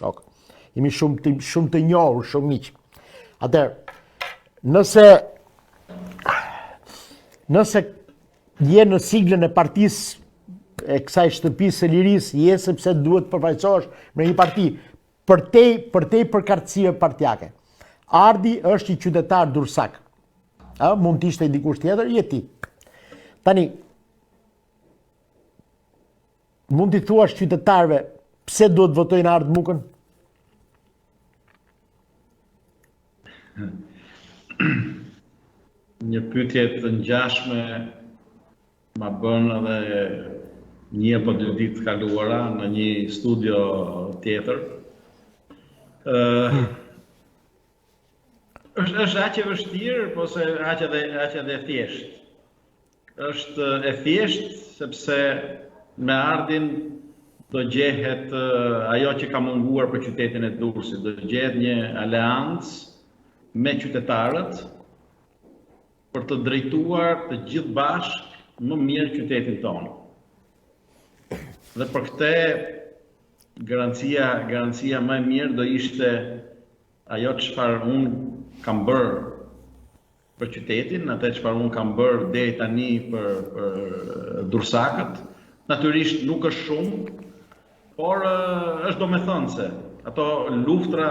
shok. Jemi shumë të njohur, shumë miq. Atëherë, nëse je në siglën e partisë e kësaj shtëpisë së lirisë, je sepse duhet të përfaqësohesh me një parti për te përkatësie partijake. Ardi është i qytetar dursak. Mund të ishte dikush tjetër, je ti. Tani, mund t'i thuash qytetarëve pse duhet votojnë Ardë Mukën? Një pyetje të ngjashme ma bën edhe një apo dy ditë të kaluara në një studio tjetër. Është aq e vështirë, po se aq edhe e thjeshtë. Është e thjeshtë sepse me Ardin do gjehet ajo që ka munguar për qytetin e Durrësit, do gjehet një aleancë me qytetarët për të drejtuar të gjithë bashkë më mirë qytetin tonë. Dhe për këtë garancia më e mirë do ishte ajo çfarë unë kam bërë për qytetin, atë çfarë unë kam bërë deri tani për dursakët. Natyrisht nuk është shumë, por është domethënëse. Ato luftra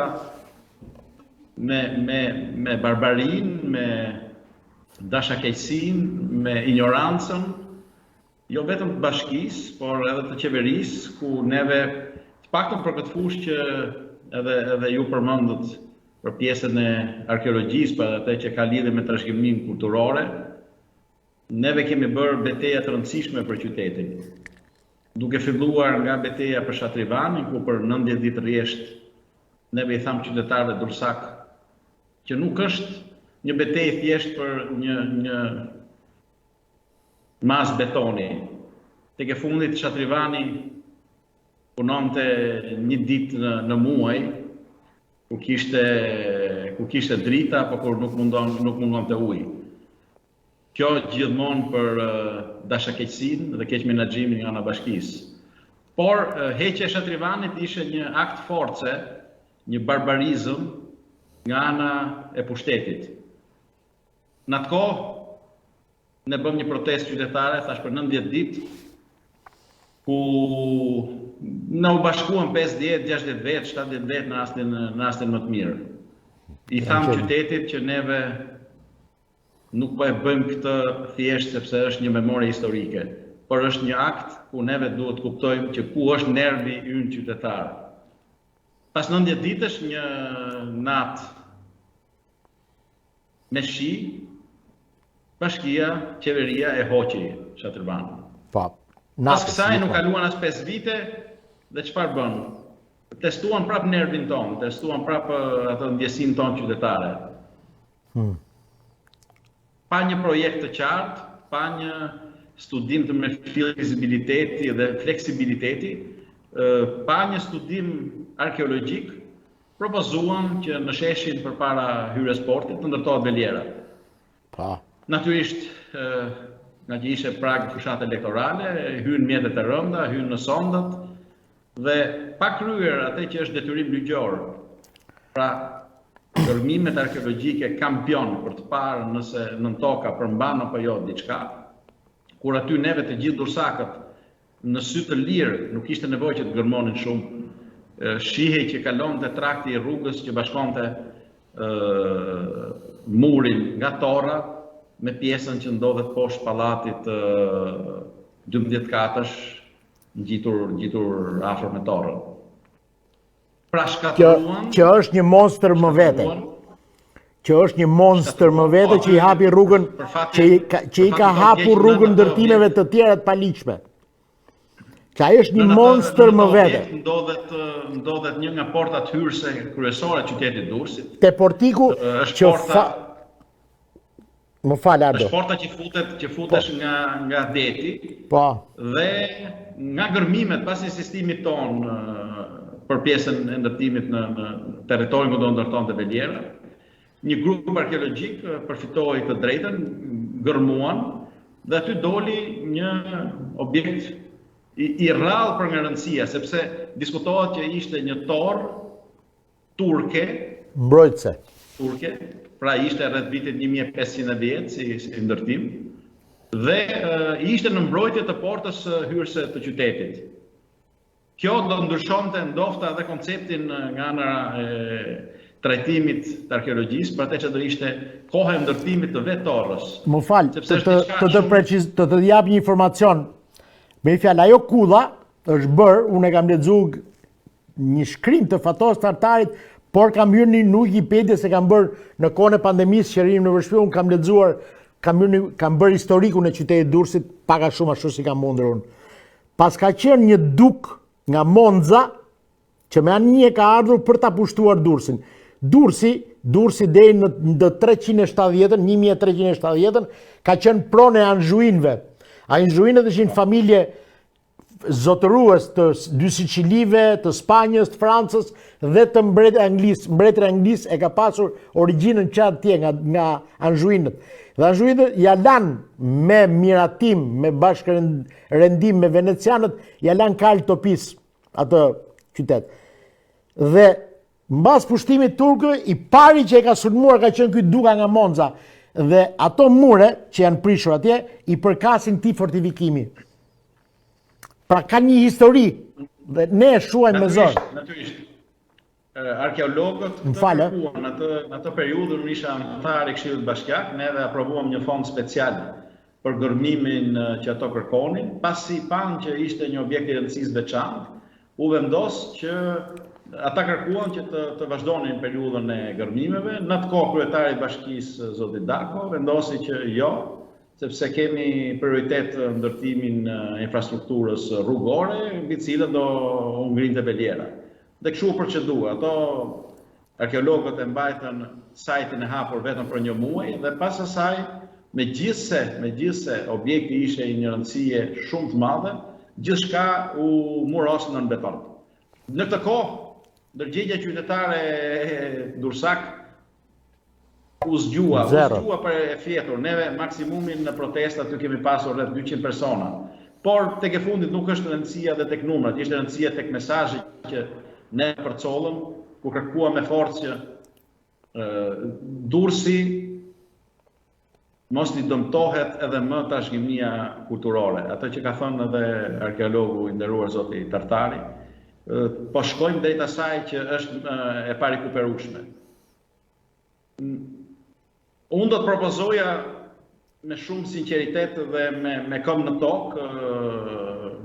me barbarinë, me dashakeqësinë, me ignorancën, jo vetëm të bashkisë, por edhe të qeverisë, ku neve, të paktën për këtë fushë që edhe ju përmendët për pjesën e arkeologjisë, për atë që ka lidhje me trashëgiminë kulturore, neve kemi bërë betejë të rëndësishme për qytetin. Duke filluar nga betejë për Shatrivanin, ku për 90 ditë rresht neve i thamë qytetarëve dursak që nuk është një betejë thjesht për një mas betoni. Tek e fundit Shatrivani punonte një ditë në muaj, ku kishte drita, por kur nuk mundonte ujë. Kjo gjithmonë për dashakeqësinë dhe keq menaxhimin nga ana bashkisë. Por heqja e Shatrivanit ishte një akt force, një barbarizëm nga ana e pushtetit. Në atë kohë ne bëm një protestë qytetare, thash për 90 ditë, ku na u bashkuan 50, 60 vjet, 70 vjet në rastin më të mirë. I tham qytetit që neve nuk po e bëjmë këtë thjesht sepse është një memorie historike, por është një akt ku neve duhet kuptojmë që ku është nervi ynë qytetar. Pas 90 ditësh një natë me shi, bashkia, qeveria e hoqi Shatrivanin. Pas kësaj nuk kaluan as 5 vite dhe çfarë bën? Testuan prap nervin ton, testuan prap atë ndjesinë ton qytetare. Pa një projekt të qartë, pa një studim të me fizibiliteti dhe fleksibiliteti, pa një studim arkeologjik, propozuan që në sheshin përpara hyrjes portit të ndërtohet veliera. Natyrisht, nga që ishte prag fushat elektorale, hyn mjetet e rënda, hyn në sondat dhe pa kryer atë që është detyrim ligjor. Pra, gërmimet arkeologjike kampion për të parë nëse nën toka përmban apo jo diçka, kur aty neve të gjithë dursakët në sy të lirë nuk ishte nevojë që të gërmonin shumë, shihej që kalonte trakti i rrugës që bashkonte murin nga torra me pjesën që ndodhet poshtë pallatit 12 katësh ngjitur afër me torrën. Pra shkatruan... Që është një monster më vete. Që është një monster më vete që i hapi rrugën, që i ka hapur rrugën ndërtimeve të tjera të paligjshme. Që ai është një monster më vete. Ndodhet një nga portat hyrëse kryesore të qytetit Durrësit. Te portiku që më fal Ardo. Është porta që futesh nga deti. Po. Dhe nga gërmimet pas insistimit ton për pjesën e ndërtimit në territorin ku do ndërtonte veliera, një grup arkeologjik përfitoi të drejtën, gërmuan dhe aty doli një objekt i rrallë për nga rëndësia, sepse diskutohet që ishte një torë turke, Mbrojtëse. pra ishte rreth vitit 1500 vjet si ndërtim, dhe ishte në mbrojtje të portës hyrëse të qytetit. Kjo do ndryshonte ndofta edhe konceptin nga ana e trajtimit të arkeologjisë, për atë që do ishte koha e ndërtimit të vetë torrës. Më fal, Sepse është diçka të të jap një informacion. Me një fjalë, ajo kulla është bërë, unë e kam lexuar një shkrim të Fatos Tartarit, por kam hyrë në Wikipedia se kam bërë në kohën e pandemisë që rrim në Vërshpë, unë kam lexuar, kam bërë historikun e qytetit Durrësit, pak a shumë ashtu si kam mundur unë. Pas ka qenë një duk nga Monza, që me anije ka ardhur për ta pushtuar Durrësin. Durrësi deri në 370-ën, 1370-ën, ka qenë pronë e Anjouinëve. Anjouinët ishin familje zotërues të dy Sicilive, të Spanjës, të Francës dhe të mbretëre anglisë e ka pasur origjinën që atje nga Anjouinët. Dhe Anjouinët ja lanë me miratim, me bashkërendim me venecianët, ja lanë Karl Topis atë qytet. Dhe mbas pushtimit turkëve, i pari që e ka sulmuar ka qenë ky duka nga Monza. Dhe ato mure që janë prishur atje i përkasin këtij fortifikimi. Pra ka një histori dhe ne e shuajmë me zor. Natyrisht. Arkeologët në atë periudhë unë isha anëtar i Këshillit Bashkiak, neve aprovuam një fond special për gërmimin që ato kërkonin, pasi panë që ishte një objekt i rëndësisë veçantë, u vendos që ata kërkuan që të vazhdonin periudhën e gërmimeve. Në atë kohë kryetari i bashkisë zoti Dako vendosi që jo, sepse kemi prioritet ndërtimin e infrastrukturës rrugore, mbi cilën do u ngrinte veliera. Dhe kështu u procedu. Ato arkeologët e mbajtën sajtin e hapur vetëm për një muaj dhe pas asaj, megjithse objekti ishte i një rëndësie shumë të madhe, gjithçka u muros nën beton. Në këtë kohë, ndërgjegja qytetare e Durrësak u zgjua për e fjetur. Neve maksimumin në protesta aty kemi pasur rreth 200 persona. Por tek e fundit nuk është rëndësia dhe tek numrat, ishte rëndësia tek mesazhi që ne përcollëm, ku kërkuam me forcë që Durrësi mos i dëmtohet edhe më trashëgimia kulturore. Atë që ka thënë edhe arkeologu i nderuar zoti Tartari, po shkojmë drejt asaj që është e parikuperueshme. Unë do të propozoja me shumë sinqeritet dhe me këmbë në tokë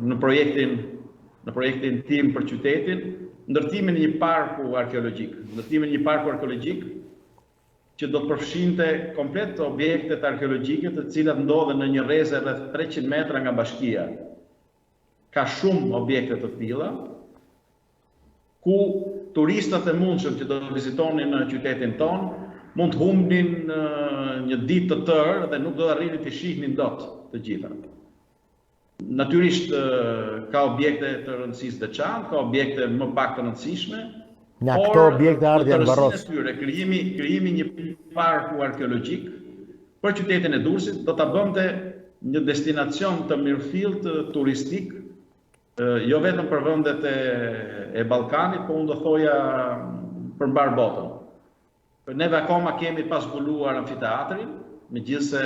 në projektin tim për qytetin, ndërtimin e një parku arkeologjik. Që do të përfshinte komplet objektet arkeologjike të cilat ndodhen në një rrezë rreth 300 metra nga bashkia. Ka shumë objekte të tilla, ku turistët e mundshëm që do të vizitonin në qytetin tonë, mund të humbnin një ditë të tërë dhe nuk do të arrinin të shihnin dot të gjitha. Natyrisht ka objekte të rëndësisë veçantë, ka objekte më pak të rëndësishme, nga këto objekte ardhja në Barros. Krijimi një parku arkeologjik për qytetin e Durrësit do ta bënte një destinacion të mirëfillt turistik, jo vetëm për vendet e Ballkanit, po unë do thoja për mbar botën. Neve akoma kemi pa zbuluar amfiteatrin, megjithse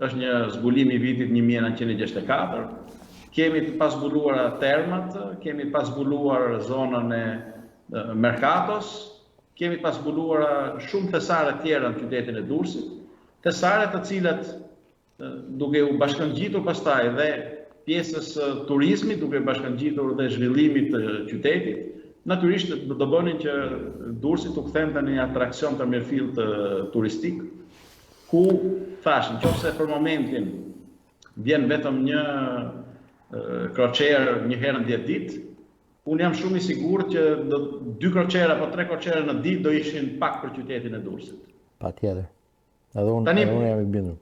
është një zbulim i vitit 1964. Kemi të pa zbuluara termat, kemi pa zbuluar zonën e Merkatos, kemi pa zbuluara shumë thesare tjera në qytetin e Durrësit, thesare të cilat duke u bashkangjitur pastaj dhe pjesës turizmit, duke bashkangjitur dhe zhvillimit të qytetit, natyrisht do të bënin që Durrësi të kthente në një atraksion të mirëfillt turistik, ku thashë, nëse për momentin vjen vetëm një kroçer një herë në 10 ditë, unë jam shumë i sigurt që 2 kroçera apo 3 kroçera në ditë do ishin pak për qytetin e Durrësit. Patjetër. Edhe unë jam i bindur.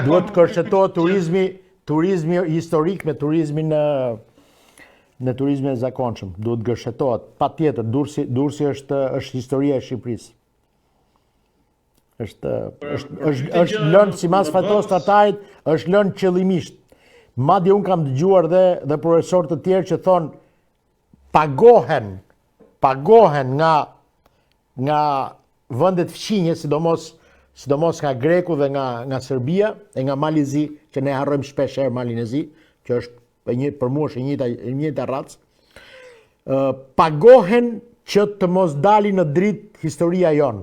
Duhet të kërcëtohet turizmi historik me turizmin në turizmin e zakonshëm. Duhet gërshetohet. Patjetër, Durrësi është historia e Shqipërisë. Është lënë sipas Fatos Tartarit, është lënë qëllimisht. Madje unë kam dëgjuar dhe profesor të tjerë që thonë pagohen nga vendet fqinje, sidomos nga Greku dhe nga Serbia e nga Malizi, që ne harrojmë shpesh herë Malin e Zi, që është për mua është e njëjta racë. Pagohen që të mos dali në dritë historia jonë.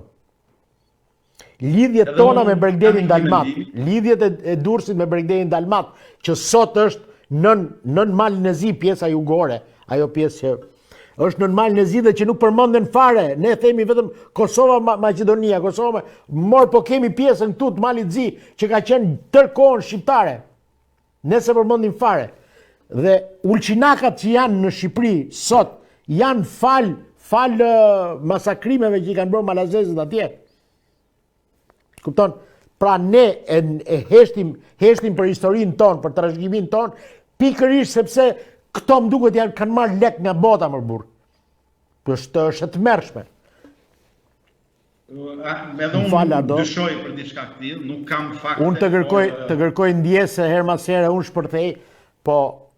Lidhjet tona me Bregdetin Dalmat, lidhjet e Durrësit me Bregdetin Dalmat, që sot është nën Malin e Zi, pjesa jugore, ajo pjesë që është nën Malin e Zi dhe që nuk përmenden fare. Ne themi vetëm Kosova, Maqedonia, Kosova, po kemi pjesën këtu të Malit Zi, që ka qenë tërkohën shqiptare. Ne se përmendim fare. Dhe ulçinakat që janë në Shqipëri sot janë fal masakrimeve që i kanë bërë malazezët atje. Kupton? Pra ne e heshtim për historinë tonë, për trashëgiminë tonë, pikërisht sepse këto më duket kanë marrë lek nga bota më burr. Është e tmerrshme. Edhe unë dyshoj për diçka këtij, nuk kam fakte. Unë të kërkoj ndjesë her mas here, unë shpërthej, po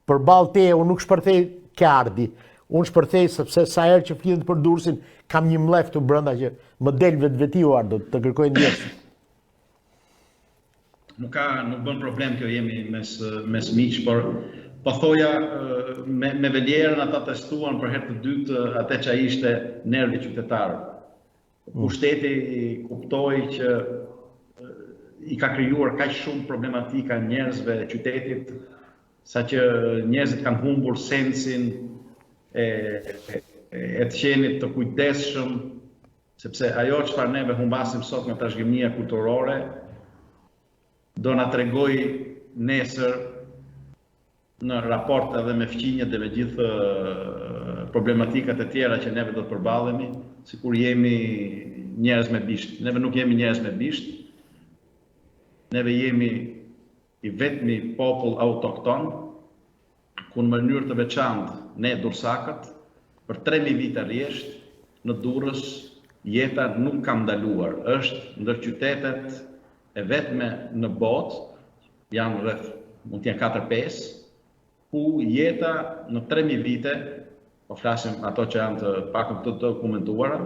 përballë teje unë nuk shpërthej Keardi. Unë shpërthej sepse sa herë që flitet për Durrësin, kam një mlef të brenda që më del vetvetiu Ardo, të kërkoj ndjesë. Nuk bën problem kjo jemi mes miq, por po thoja me Velierën ata testuan për herë të dytë atë që ishte nervi qytetar. Pushteti kuptoi që i ka krijuar kaq shumë problematika njerëzve qytetit, saqë njerëzit kanë humbur sensin e të qenit të kujdesshëm, sepse ajo çfarë neve humbasim sot nga trashëgimia kulturore do na tregoj nesër në raport edhe me fqinjet dhe me gjithë problematikat e tjera që neve do të përballemi, sikur jemi njerëz me bisht. Neve nuk jemi njerëz me bisht. Neve jemi i vetmi popull autokton, ku në mënyrë të veçantë ne Dursakët, për 3000 vite rresht, në Durrës jeta nuk ka ndaluar. Është ndër qytetet e vetme në botë, janë rreth, mund të jenë 4-5, ku jeta në 3000 vite, po flasim ato që janë të pakun të dokumentuara,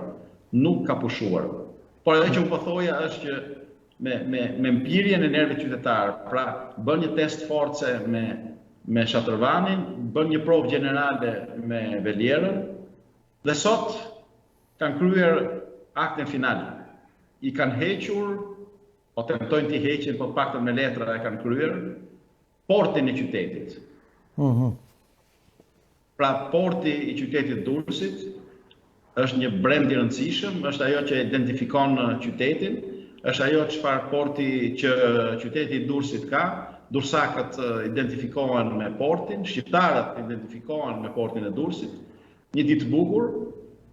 nuk ka pushuar. Por edhe që u po thoja është që me mpirjen e nervit qytetar, pra bën një test force me Shatërvanin, bën një provë gjenerale me Velierën, dhe sot kanë kryer aktin final. I kanë hequr, po tentojnë t'i heqin, po paktën me letra e kanë kryer, portin e qytetit. Pra porti i qytetit Durrësit është një brend i rëndësishëm, është ajo që identifikon qytetin, është ajo çfarë porti që qyteti i Durrësit ka. Dursakët identifikohen me portin, shqiptarët identifikohen me portin e Durrësit. Një ditë bukur,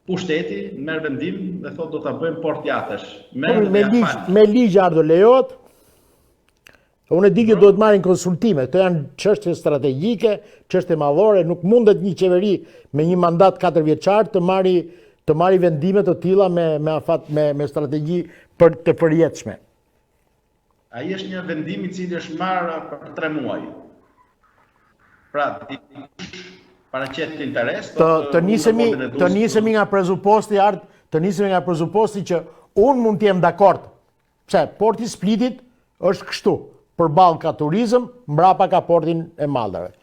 pushteti merr vendim dhe thotë do ta bëjmë port jatesh. Me ligj Ardo lejohet. Unë e di që duhet marrin konsultime, këto janë çështje strategjike, çështje madhore, nuk mundet një qeveri me një mandat 4 vjeçar të marri vendime të tilla me strategji të përjetshme. Ai është një vendim i cili është marrë për 3 muaj. Pra, paraqet interes. Të nisemi nga presuposti që unë mund të jem dakord. Pse porti i Splitit është kështu. Përballë ka turizëm, mbrapa ka portin e Mallrave.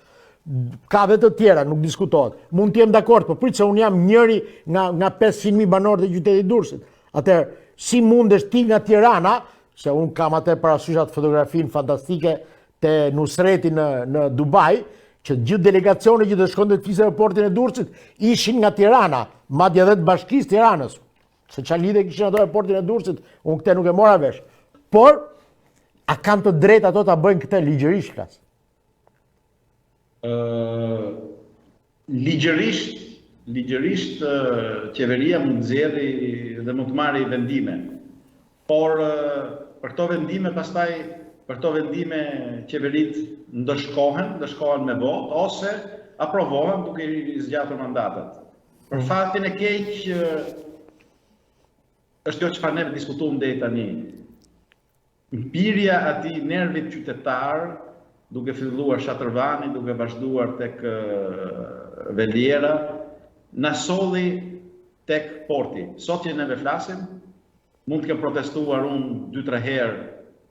Ka dhe të tjera, nuk diskutohet. Mund të jem dakord, por prit se unë jam njëri nga 500.000 banorë të qytetit Durrësit. Atëherë, si mundesh ti nga Tirana, se unë kam atë parasysh atë fotografinë fantastike te Nusreti në Dubai, që gjithë delegacionet që të shkonte të fisë në portin e Durrësit ishin nga Tirana, madje edhe të Bashkisë Tiranës. Se çfarë lidhje kishin ato me portin e Durrësit, unë këtë nuk e mora vesh. Por a kanë të drejtë ato ta bëjnë këtë ligjërisht klas? Ligjërisht qeveria mund nxjerrë dhe mund të marrë vendime. Por për këto vendime qeverit ndëshkohen me votë ose aprovohen duke i zgjatur mandatet. Për faktin e keq është kjo çfarë ne diskutuam deri tani. Mpirja atij nervit qytetar duke filluar Shatërvani, duke vazhduar tek Veliera, na solli tek porti. Sot që neve flasim, mund të kem protestuar unë 2-3 herë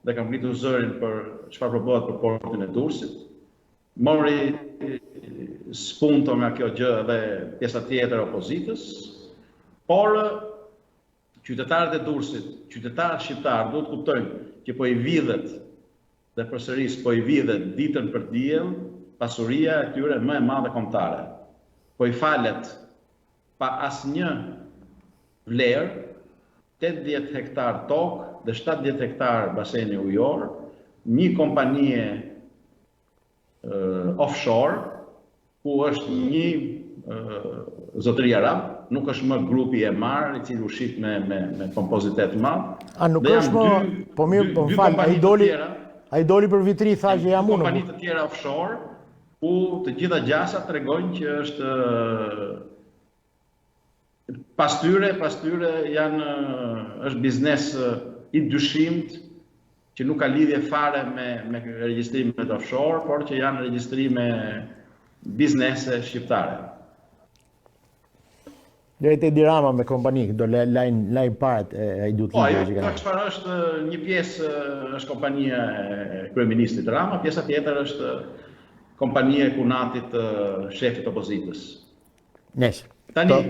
dhe kam ngritur zërin për çfarë provohet për portin e Durrësit. Mori spunto nga kjo gjë dhe pjesa tjetër e opozitës, por qytetarët e Durrësit, qytetarët shqiptarë duhet kuptojnë që po i vidhet dhe përsëris po i vidhet ditën për diell pasuria e tyre më e madhe kombëtare. Po i falet pa asnjë vlerë 80 hektar tokë dhe 70 hektar baseni ujor, një kompanie offshore, ku është një zotëri arab, nuk është më grupi e marë, i cili ushqit me kompozitet madh. A nuk është më, po mirë, po më falë, a i doli për vitri, tha që jam unë. Kompani të tjera offshore, ku të gjitha gjasat tregojnë që është pas tyre është biznes i dyshimt që nuk ka lidhje fare me regjistrimet offshore, por që janë regjistrime biznese shqiptare. Drejt e Dirama me kompani, do lajnë paret e i duhet lidhje që kanë. Po, çfarë është një pjesë është kompania e kryeministit Rama, pjesa tjetër është kompania e Kunatit, shefit opozitës. Nesër. Tani,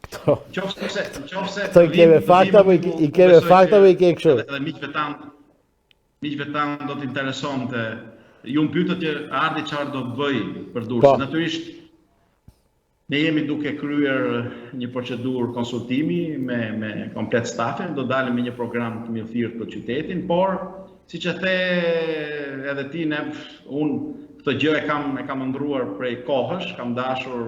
Këto i keve fakta, po i keve fakta, po i ke kështu. Edhe miqve tanë do t'interesonte. Ju më pyetët që ardhi çfarë do të bëj për Durrësin. Natyrisht, ne jemi duke kryer një procedurë konsultimi me komplet stafin, do dalim me një program të mirëthirrët për qytetin, por siç e the edhe ti, unë këtë gjë e kam ndruar prej kohësh, kam dashur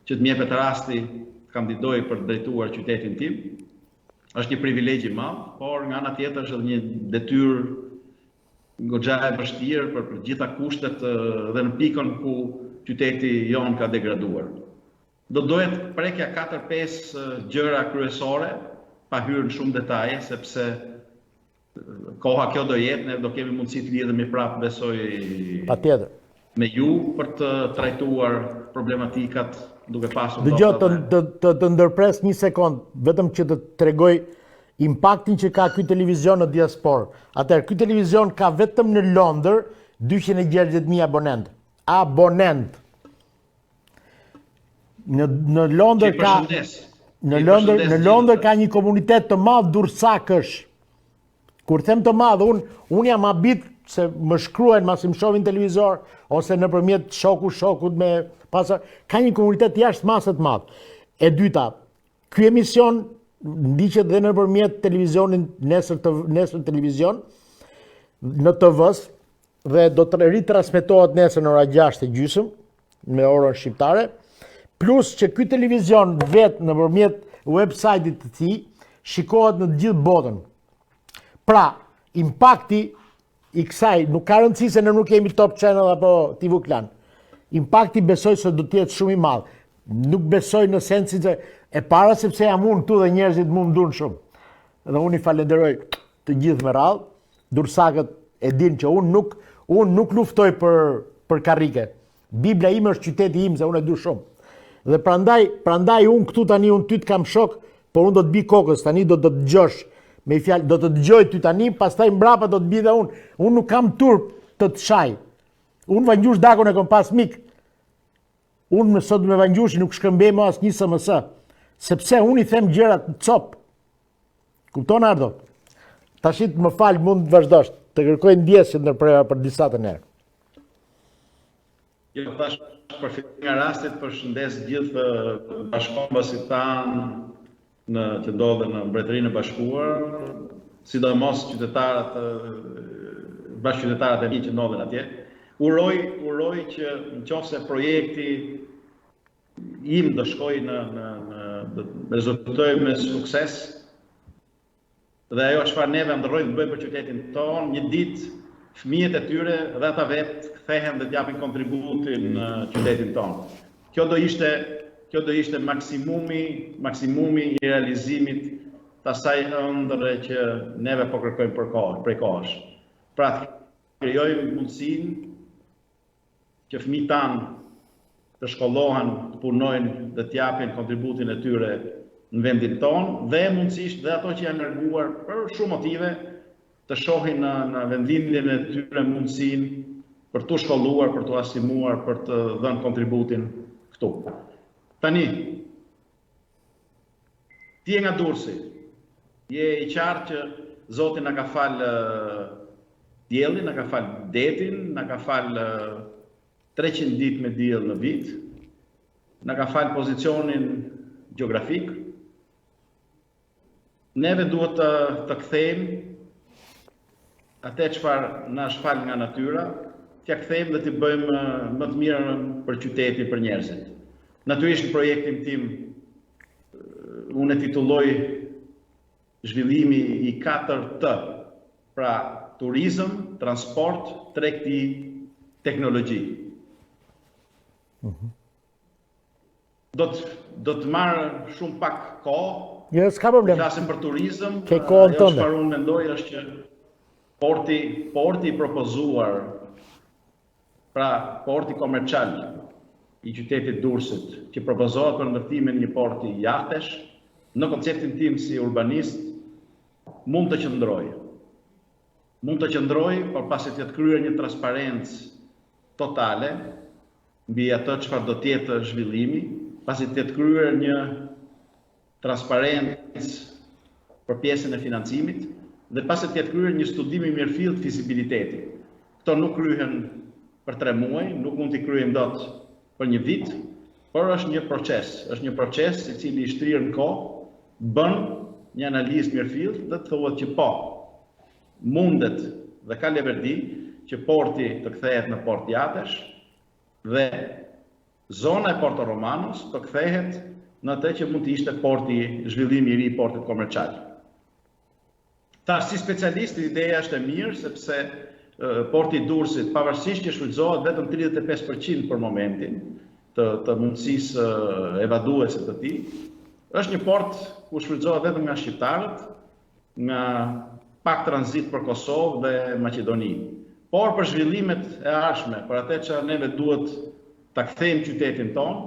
që të m'jepet rasti të kandidoj për të drejtuar qytetin tim. Është një privilegj i madh, por nga ana tjetër është edhe një detyrë goxha e vështirë për gjitha kushtet dhe në pikën ku qyteti jon ka degraduar. Do dohet prekja 4-5 gjëra kryesore, pa hyrë në shumë detaje, sepse koha kjo do jetë, ne do kemi mundësi të lidhemi prapë, besoj, patjetër, me ju për të trajtuar problematikat duke pasur. Dëgjoj, të ndërpres një sekond, vetëm që të tregoj impaktin që ka ky televizion në diasporë. Atëherë, ky televizion ka vetëm në Londër 260.000 abonent. Abonent. Në Londër ka në Londër ka një komunitet të madh durrësakësh. Kur them të madh, unë jam habit se më shkruajnë masi më shohin televizor ose nëpërmjet shokut me pasar, ka një komunitet jashtë masë të madh. E dyta, ky emision ndiqet dhe nëpërmjet televizionit nesër televizion në TV-s dhe do të ritransmetohet nesër në ora 6:30 me orën shqiptare, plus që ky televizion vetë nëpërmjet website-it të tij shikohet në të gjithë botën. Pra, impakti i kësaj nuk ka rëndësi se ne nuk kemi Top Channel apo TV Klan. Impakti besoj se do të jetë shumë i madh. Nuk besoj në sensin se e para sepse jam unë këtu dhe njerëzit mu më duan shumë. Dhe unë i falenderoj të gjithë me radhë. Dursakët e dinë që unë nuk luftoj për karrike. Bibla ime është qyteti im, se unë e du shumë. Dhe prandaj unë këtu tani unë ty të kam shok, por unë do të bi kokës, tani do të dëgjosh me fjalë, do të dëgjoj ty tani, pastaj mbrapa do të bi dhe unë. Unë nuk kam turp të të shaj. Unë Vangjush Dakon e kom pas mik. Unë sot me Vangjushi nuk shkëmbej më asnjë SMS, sepse unë i them gjërat në cop. Kupton, Ardo? Tashit më fal, mund të vazhdosh, të kërkoj ndjesë për disa të njerë. Jo, tash përfitim nga rastit përshëndes gjithë bashkëkombësit tanë që ndodhen në Mbretërinë e Bashkuar, sidomos bashkëqytetarët e mi që ndodhen atje. Uroj që nëse projekti im do shkoj do rezultojë me sukses, dhe ajo çfarë neve ndërrojmë të bëjmë për qytetin tonë, një ditë fëmijët e tyre dhe ata vetë kthehen dhe t'japin kontributin në qytetin tonë. Kjo do ishte maksimumi i realizimit të asaj ëndre që neve po kërkojmë prej kohësh. Pra, krijojmë mundësinë që fëmijët tanë të shkollohen, të punojnë dhe të japin kontributin e tyre në vendin tonë dhe mundësisht dhe ato që janë larguar për shumë motive të shohin në vendlindjen e tyre mundësinë për të shkolluar, për të asimuar, për të dhënë kontributin këtu. Tani, ti je nga Durrësi, je i qartë që Zoti na ka falë diellin, na ka falë detin, na ka falë 300 ditë me diell në vit, na ka falë pozicionin gjeografik. Neve duhet të kthejmë atë çfarë na është falë nga natyra, t'ja kthejmë dhe t'i bëjmë më të mirën për qytetin, për njerëzit. Natyrisht në projektin tim unë e titulloj zhvillimi i 4T, pra turizëm, transport, tregti, teknologji. Do të marrë shumë pak kohë. Jo, s'ka problem. Flasim për turizëm. Ke kohën tënde. Çfarë unë mendoj është që porti i propozuar, pra porti komercial i qytetit Durrësit, që propozohet për ndërtimin një porti jahtesh, në konceptin tim si urbanist, mund të qëndrojë. Mund të qëndrojë, por pasi të jetë kryer një transparencë totale mbi atë çfarë do të jetë zhvillimi, pasi të jetë kryer një transparencë për pjesën e financimit dhe pasi të jetë kryer një studim i mirëfillt fizibiliteti. Këto nuk kryhen për 3 muaj, nuk mund t'i kryejmë dot për një vit, por është një proces i cili i shtrirë në kohë, bën një analizë mirëfillt dhe të thuhet që po, mundet dhe ka leverdi që porti të kthehet në port jahtesh dhe zona e Porto Romanos të kthehet në atë që mund të ishte zhvillimi i ri i portit komercial. Tash si specialist ideja është e mirë sepse porti i Durrësit, pavarësisht që shfrytëzohet vetëm 35% për momentin të mundësisë evaduese të tij, është një port ku shfrytëzohet vetëm nga shqiptarët, nga pak tranzit për Kosovë dhe Maqedoni. Por për zhvillimet e ardhshme, për atë që neve duhet ta kthejmë qytetin tonë,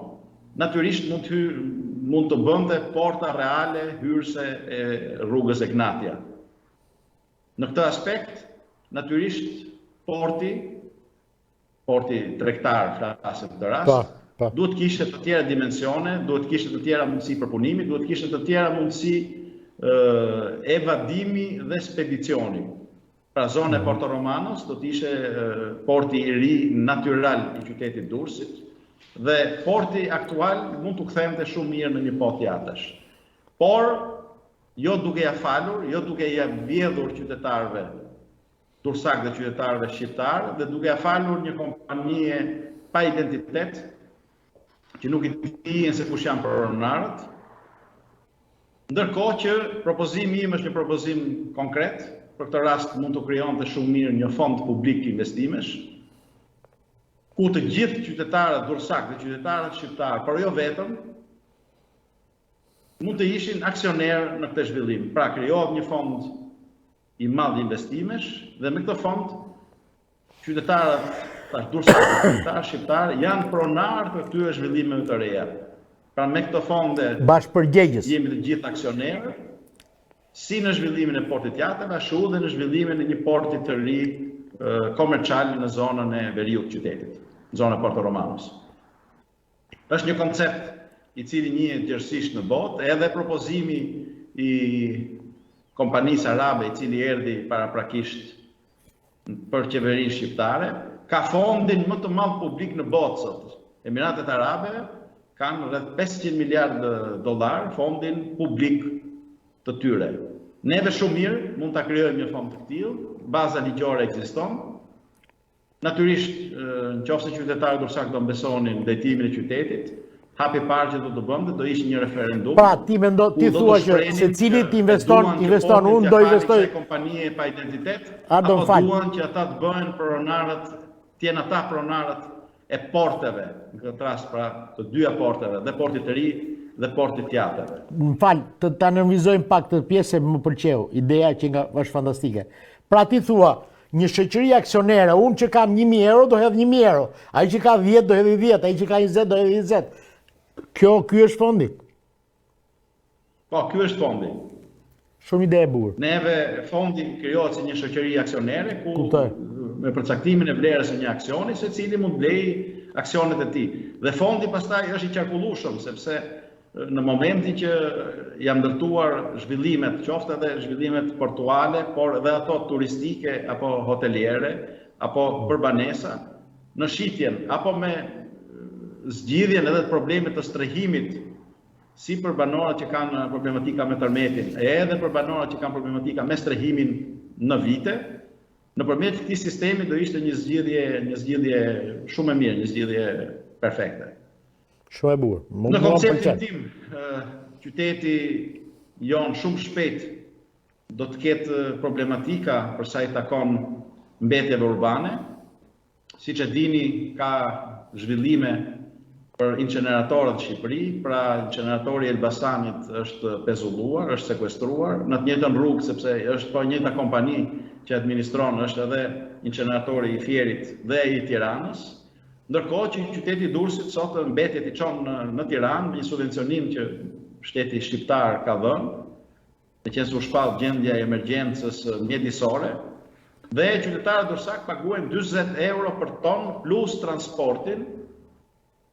natyrisht mund të bënte porta reale hyrëse e rrugës Egnatia. Në këtë aspekt, natyrisht porti tregtar, flasim këtë rast, duhet kishte të tjera dimensione, duhet kishte të tjera mundësi përpunimi, duhet kishte të tjera mundësi evadimi dhe spedicioni. Pra zona e Porto Romanos do të ishte porti i ri natyral i qytetit Durrësit dhe porti aktual mund të kthehente shumë mirë në një port jahtesh. Por jo duke ja falur, jo duke ja vjedhur qytetarëve dursak dhe qytetarëve shqiptar dhe duke ja falur një kompanie pa identitet që nuk i dihen se kush janë pronarët. Ndërkohë që propozimi im është një propozim konkret, për këtë rast mund të krijonte shumë mirë një fond publik investimesh, ku të gjithë qytetarët dursak dhe qytetarët shqiptar, por jo vetëm, mund të ishin aksioner në këtë zhvillim. Pra krijohet një fond i madh investimesh dhe me këtë fond qytetarët dursak shqiptar janë pronar të këtyre zhvillimeve të reja. Pra me këto fonde bashkëpërgjegjës jemi të gjithë aksionerë, si në zhvillimin e portit jahteve, ashtu dhe në zhvillimin e një porti të ri komercial në zonën e veriut qytetit, zona e Porto Romanos. Është një koncept i cili njihet gjërësisht në botë, edhe propozimi i kompanisë arabe i cili erdhi paraprakisht për qeverinë shqiptare, ka fondin më të madh publik në botë sot. Emiratet Arabe kanë rreth 500 miliardë dollar fondin publik të tyre. Neve shumë mirë mund ta krijojmë një fond të tillë, baza ligjore ekziston. Natyrisht, nëse qytetarët dursak do mbesonin drejtimin e qytetit, hapi i parë që do të bënte do ishte një referendum. Pra ti thua që secili të investon, unë do investoj kompanie pa identitet, apo duan që ata të bëhen pronarët, të jenë ata pronarët e porteve, në këtë rast pra të dyja porteve, dhe portit të ri dhe portit jahteve. Më fal, ta nënvizojmë pak të pjesë më pëlqeu, ideja që është fantastike. Pra ti thua një shoqëri aksionere, unë që kam 1.000 euro do hedh 1.000 euro, ai që ka 10 do hedh 10, ai që ka 20 do hedh 20. Ky është fondi. Po, ky është fondi. Shumë ide e bukur. Neve fondi krijohet si një shoqëri aksionere ku Kuptoj. me përcaktimin e vlerës së një aksioni, secili mund blej aksionet e tij. Dhe fondi pastaj është i qarkullueshëm sepse në momentin që janë ndërtuar zhvillimet, qoftë edhe zhvillimet portuale, por edhe ato turistike apo hoteliere, apo për banesa, në shitjen apo me zgjidhjen edhe të problemit të strehimit, si për banorët që kanë problematika me tërmetin, edhe për banorët që kanë problematika me strehimin në vite, nëpërmjet këtij sistemi do ishte një zgjidhje shumë e mirë, një zgjidhje perfekte. Shumë e bukur. Në konceptin tim, qyteti jon shumë shpejt do të ketë problematika për sa i takon mbetjeve urbane. Siç e dini, ka zhvillime për inceneratorët në Shqipëri, pra inceneratori i Elbasanit është pezulluar, është sekuestruar, në të njëjtën rrugë sepse është po njëjta kompani që administron, është edhe inceneratori i Fierit dhe i Tiranës. Ndërkohë që qyteti i Durrësit sot mbetjet i çon në Tiranë me një subvencionim që shteti shqiptar ka dhënë, me qenë se u shpall gjendja e emergjencës mjedisore, dhe qytetarët durrësak paguajnë 40 euro për ton plus transportin.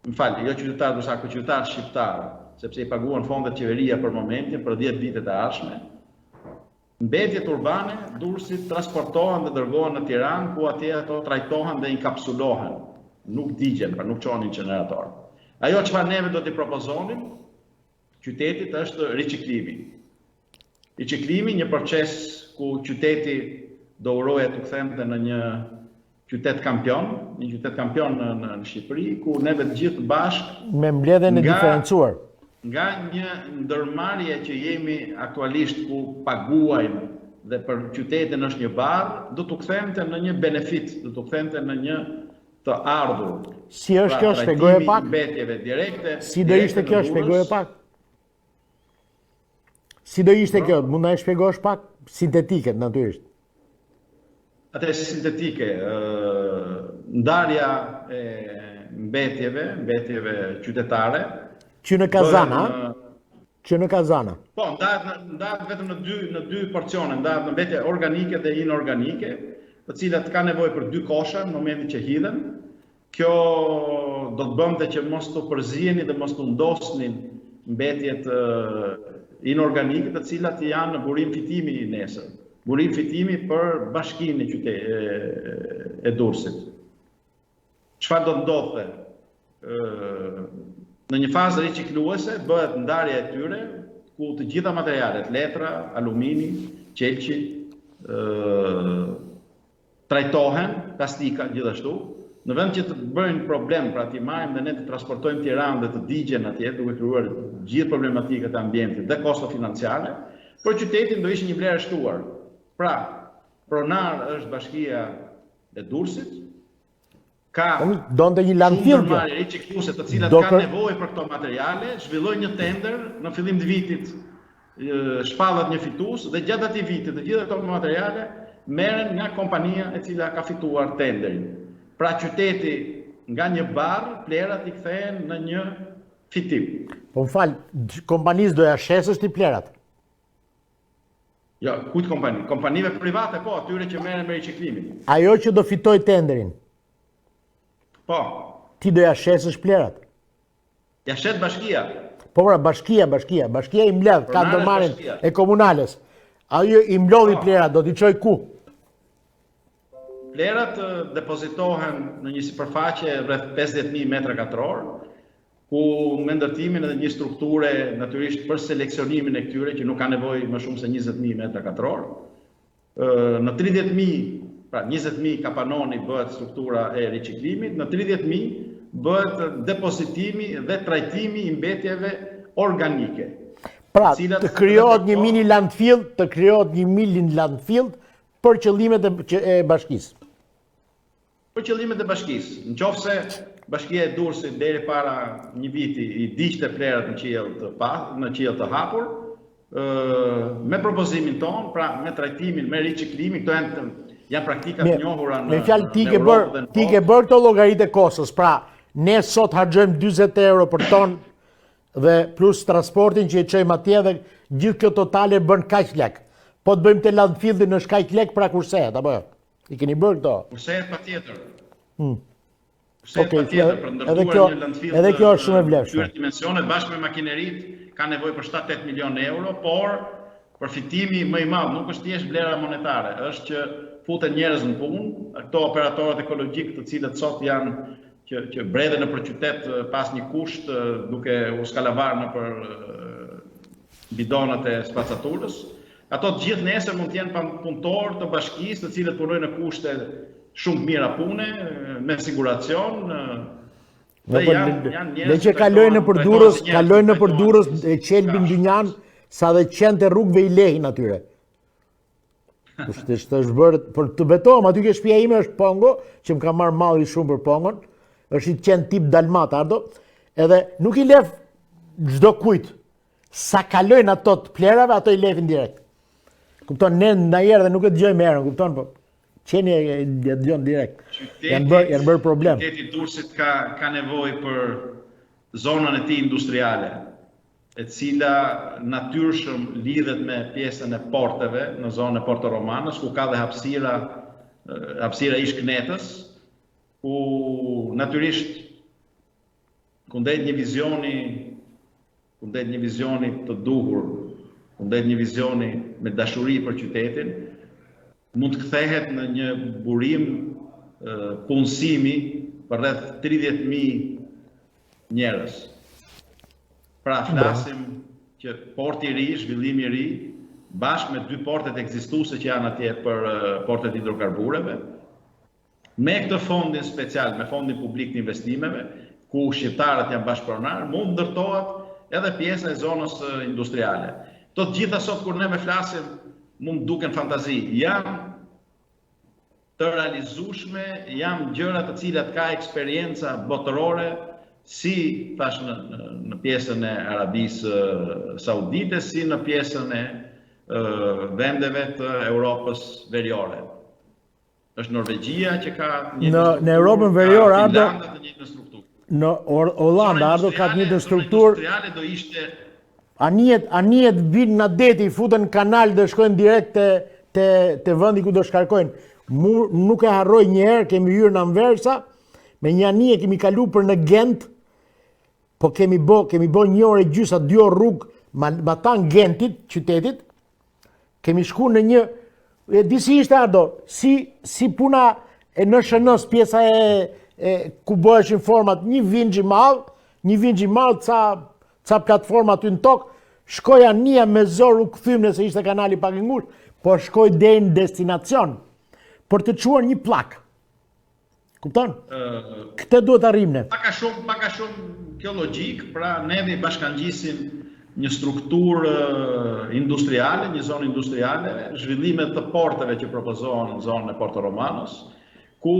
Më fal, jo qytetarët durrësak, por qytetarët shqiptar, sepse i paguan fondet qeveria për momentin për 10 vitet e ardhshme. Mbetjet urbane Durrësit transportohen dhe dërgohen në Tiranë, ku atje ato trajtohen dhe inkapsulohen. Nuk digjen, pra nuk çonin incenerator. Ajo çfarë neve do t'i propozonim qytetit është riciklimi. Riciklimi, një proces ku qyteti do urohet të kthente në një qytet kampion në Shqipëri, ku neve të gjithë bashkë me mbledhjen e diferencuar. Nga një ndërmarrje që jemi aktualisht ku paguajmë dhe për qytetin është një barë, do të kthente në një benefit, do të kthente në një të ardhur. Si është kjo, shpjegoje pak? Mbetjeve direkte. Si do ishte kjo, shpjegoje pak? Si do ishte kjo, mund na e shpjegosh pak? Sintetike, natyrisht. Atë sintetike, ndarja e mbetjeve qytetare. Që në Kazana, që në Kazana. Po, ndahet vetëm në dy porcione, ndahet në mbetje organike dhe inorganike, të cilat ka nevojë për 2 kosha në momentin që hidhen. Kjo do të bënte që mos të përziheni dhe mos të ndosnin mbetjet inorganike, të cilat janë në burim fitimi nesër. Burim fitimi për bashkinë e Durrësit. Çfarë do të ndodhte? Në një fazë ricikluese bëhet ndarja e tyre, ku të gjitha materialet, letra, alumini, qelçi, trajtohen, plastika gjithashtu, në vend që të bëjnë problem, pra t'i marrim dhe ne të transportojmë Tiranë dhe të digjen atje, duke krijuar gjithë problematikat e ambientit dhe kosto financiare, por qytetin do ishte një vlerë shtuar. Pra, pronar është Bashkia e Durrësit, ka donte një landfill kjo. Ricikluese të cilat kanë nevojë për këto materiale, zhvilloi një tender në fillim të vitit, shpallat një fitues dhe gjatë atij viti të gjitha këto materiale merren nga kompania e cila ka fituar tenderin. Pra qyteti nga një barë, plerat i kthehen në një fitim. Po më fal, kompanisë do ja shesësh ti plerat? Jo, kujt kompani? Kompanive private, po, atyre që merren me riciklimin. Ajo që do fitoj tenderin. Po. Ti do ja shesësh plerat? Ja shet bashkia. Po pra, bashkia i mbledh, ka ndërmarrjen e komunales. Ajo i mblodhi plerat, do t'i çoj ku? Plerat depozitohen në një sipërfaqe rreth 50.000 metra katror, ku me ndërtimin edhe një strukture natyrisht për seleksionimin e këtyre që nuk ka nevojë më shumë se 20.000 metra katror. Në 30.000, pra 20.000 kapanoni bëhet struktura e riciklimit, në 30.000 bëhet depozitimi dhe trajtimi i mbetjeve organike. Pra, të krijohet një mini landfill, për qëllimet e bashkisë. Për qëllimet e bashkisë. Nëse Bashkia e Durrësit deri para një viti i diqte plerat në qiell të hapur, me propozimin ton, pra me trajtimin, me riciklimin, këto janë janë praktikat të njohura Me fjalë, ti ke Europë. bërë këto llogaritë e kostos. Pra, ne sot harxojmë 40 euro për ton dhe plus transportin që e çojmë atje dhe gjithë kjo totale bën kaq lek. Po të bëjmë te landfilli në kaq lek pra kursehet apo jo? I keni bërë këto? Kursehet patjetër. Okej, Patjetër, për edhe ndërtuar një landfill. edhe kjo është shumë e vlefshme. Këtyre dimensione bashkë me makineritë ka nevojë për 7-8 milion euro, por përfitimi më i madh nuk është thjesht vlera monetare, është që futen njerëz në punë, këto operatorët ekologjik të cilët sot janë që bredhen nëpër qytet pas një kusht duke u skalavar nëpër bidonat e spacaturës. Ato të gjithë nesër mund të jenë punëtorë të bashkisë, të cilët punojnë në kushte shumë të mira pune, me siguracion. Dhe që kalojnë nëpër Durrës e qelbin dynjan sa dhe qenë të rrugëve i lehin atyre. është bërë, për të betohem, aty ke shtëpia ime është Pongo, që më ka marrë malli shumë për Pongon, është i qenë tip Dalmat, Ardo, edhe nuk i lef çdo kujt. Sa kalojnë ato të plerave, ato i lefin direkt. Kupton, ne ndonjëherë dhe nuk e dëgjojmë erën, kupton, po qeni e dëgjon direkt. Janë bërë problem. Qyteti Durrësit ka nevojë për zonën e tij industriale, e cila natyrshëm lidhet me pjesën e porteve në zonën e Porto Romanës, ku ka dhe hapësira ish-knetës, ku natyrisht kundet një vizioni të duhur, kundet një vizioni me dashuri për qytetin, mund të kthehet në një burim punësimi për rreth 30.000 njerëz. Pra flasim që porti i ri, zhvillimi i ri, bashkë me 2 portet ekzistuese që janë atje për portet hidrokarbureve, me këtë fondin special, me fondin publik të investimeve, ku shqiptarët janë bashkëpronar, mund ndërtohet edhe pjesë e zonës industriale. Të gjitha sot kur ne me flasim, mund duken fantazi, janë të realizueshme, janë gjëra të cilat ka eksperienca botërore, si thash në pjesën e Arabisë Saudite, si në pjesën e vendeve të Europës Veriore. Është Norvegjia që ka në Europën Veriore, Ardo, të njëjtën strukturë. Në Hollanda, Ardo, ka të njëjtën strukturë. Industriale do ishte Anijet vinë në deti, futen kanal dhe shkojnë direkt të vendi ku do shkarkojnë. Nuk e harroj njëherë, kemi hyrë në Anversa, me një anije kemi kalu për në Gent, po kemi bo 1 orë e gjysë, 2 orë rrugë, ma tanë Gentit, qytetit, kemi shku në një, disi ishte Ardo, si puna e në shënës, pjesa ku bëheshin format, një vingji malë, ca platforma aty në tokë, shkoja nia me zorë u këthym nëse ishte kanali pak i ngushtë, po shkoj deri në destinacion, për të çuar një plak. Kupton? Këtë duhet të arrijmë ne. Paka shumë kjo logjik, pra neve i bashkangjisim një strukturë industriale, një zonë industriale, zhvillimet të porteve që propozohen në zonën e Porto Romanos, ku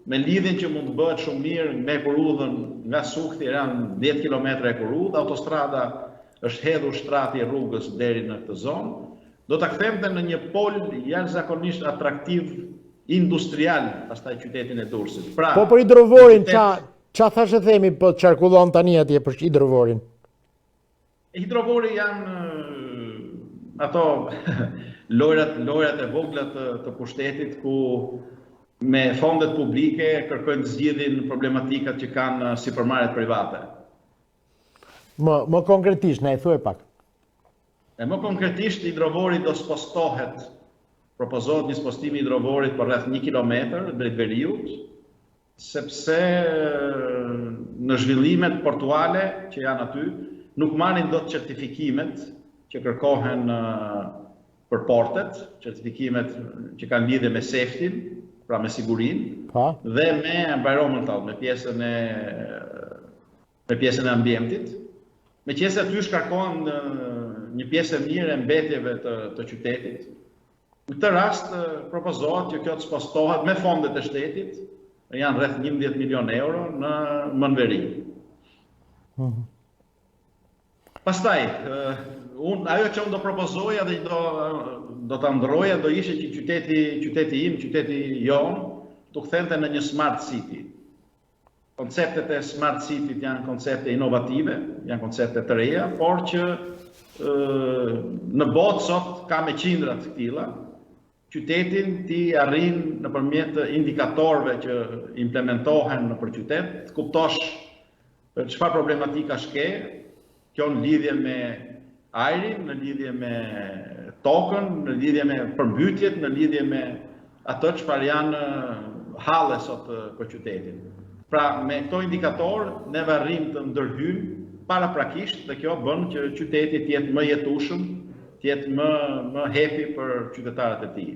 me lidhjen që mund të bëhet shumë mirë me Kurudhën nga Sukti janë 10 kilometra e Kurudh, autostrada është hedhur shtrati i rrugës deri në këtë zonë, do ta kthemte në një pol jashtëzakonisht atraktiv industrial pastaj qytetin e Durrësit. Pra, po për hidrovorin, ça thashë themi po qarkullon tani atje për hidrovorin? Hidrovori janë ato lojrat e vogla të pushtetit ku me fondet publike kërkojnë të zgjidhin problematikat që kanë sipërmarrjet private. Më konkretisht, na e thuaj pak. Më konkretisht, hidrovori do spostohet, propozohet një spostim i hidrovorit për rreth 1 kilometër drejt Veriut, sepse në zhvillimet portuale që janë aty, nuk marrin dot certifikimet që kërkohen për portet, certifikimet që kanë lidhje me safety-n, pra me sigurinë, dhe me environmental, me pjesën e ambientit. Me qëse aty shkarkohen një pjesë e mirë e mbetjeve të qytetit. Në këtë rast propozohet që kjo të spostohet me fondet e shtetit, janë rreth 11 milion euro në Mënveri. Pastaj, ajo që unë do propozoja dhe do ta ndroja do ishte që qyteti im, qyteti jon, të kthente në një smart city. Konceptet e smart city janë koncepte inovative, janë koncepte të reja, por që në botë sot ka me qindra të këtilla, qytetin ti arrin nëpërmjet indikatorëve që implementohen nëpër qytet, të kuptosh çfarë problematika shke, kjo në lidhje me ajrin, në lidhje me tokën, në lidhje me përmbytjet, në lidhje me ato çfarë janë halle sot për qytetin. Pra, me këto indikatorë, neve arrim të ndërhyjmë paraprakisht dhe kjo bën që qyteti të jetë më jetueshëm, të jetë më happy për qytetarët e tij.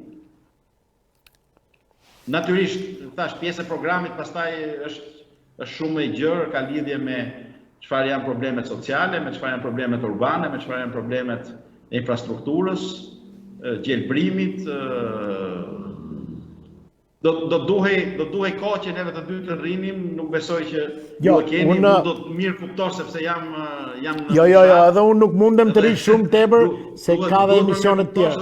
Natyrisht, thash, pjesë e programit pastaj është shumë e gjerë, ka lidhje me çfarë janë problemet sociale, me çfarë janë problemet urbane, me çfarë janë problemet e infrastrukturës, gjelbrimit, do duhej kohë që neve të dy të rrinim, nuk besoj që ju e keni, unë do të mirë kuptoj sepse jam në Jo, edhe unë nuk mundem të rri shumë tepër se ka dhe emisionet të tjera.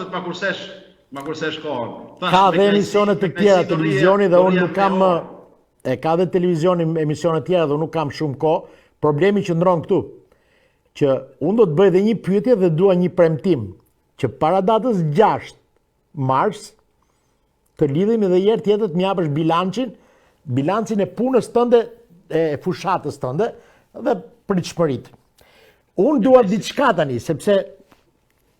Ma kursesh kohën. Ka dhe emisionet të tjera televizioni dhe unë nuk kam ka dhe televizioni emisionet të tjera dhe unë nuk kam shumë kohë. Problemi që ndron këtu që unë do të bëj dhe një pyetje dhe dua një premtim që para datës 6 mars të lidhemi dhe herë tjetër të më japësh bilancin e punës tënde, e fushatës tënde dhe pritshmëritë. Unë dua diçka tani, sepse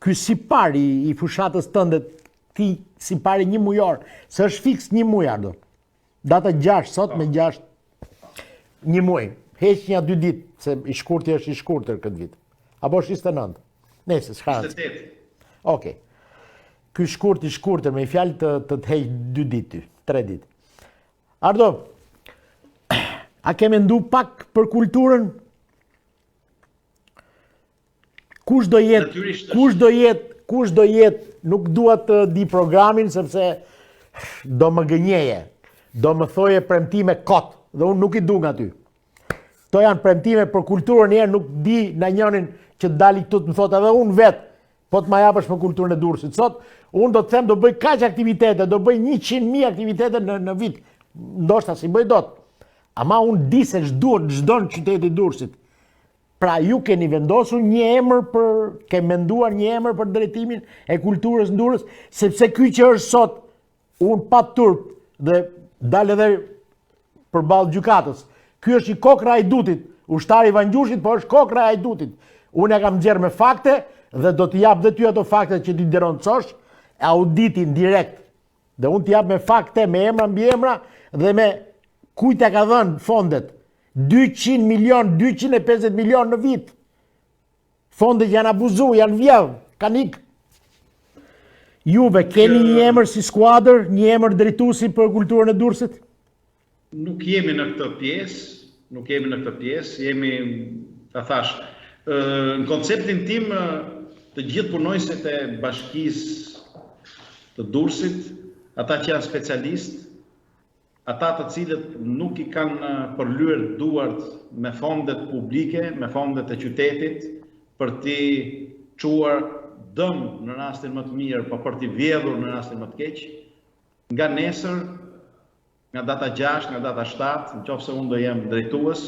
ky sipar i fushatës tënde, ti sipari një mujor, se është fiks një muj ardo. Data 6 sot me 6 një muj. Heq një 2 ditë, se i shkurti është i shkurtër këtë vit. Apo është 29? Nëse, s'ka. 28. Okej. Ky shkurt i shkurtër me fjalë të heq 2 ditë, 3 ditë. Ardo, a ke mendu pak për kulturën? Kush do jetë, nuk dua të di programin sepse do më gënjeje, do më thoje premtime kot, dhe unë nuk i du nga ty. To janë premtime për kulturën njerë, nuk di në njënin që dali këtu të më thot edhe unë vetë, po të ma japësh për kulturën e Durrësit. Sot, unë do të them do bëj kaq aktivitete, do bëj 100.000 aktivitete në vit, ndoshta si bëj dot. Ama unë di se çdo në qyteti Durrësit. Pra ju keni vendosur një emër ke menduar një emër për drejtimin e kulturës në Durrës, sepse ky që është sot, unë pa turp dhe dal edhe përballë gjykatës. Ky është i Kokra Hajdutit, ushtari i Vangjushit, po është Kokra Hajdutit. Unë e kam nxjerrë me fakte dhe do t'i jap dhe ty ato fakte që ti deroncosh, auditin direkt. Dhe unë t'i jap me fakte, me emra mbi emra dhe me kujt e ka dhënë fondet. 200 milion, 250 milion në vit. Fondet janë abuzu, janë vjedh, kanë ikë. Juve, keni një emër si skuadër, një emër drejtuesi për kulturën e Durrësit? Nuk jemi në këtë pjesë, jemi, ta thash, në konceptin tim, të gjithë punojësit e bashkisë të Durrësit, ata që janë specialistë, ata të cilët nuk i kanë përlyer duart me fondet publike, me fondet e qytetit, për t'i çuar dëm në rastin më të mirë, po për t'i vjedhur në rastin më të keq, nga nesër, nga data 6, nga data 7, nëse unë do jem drejtues,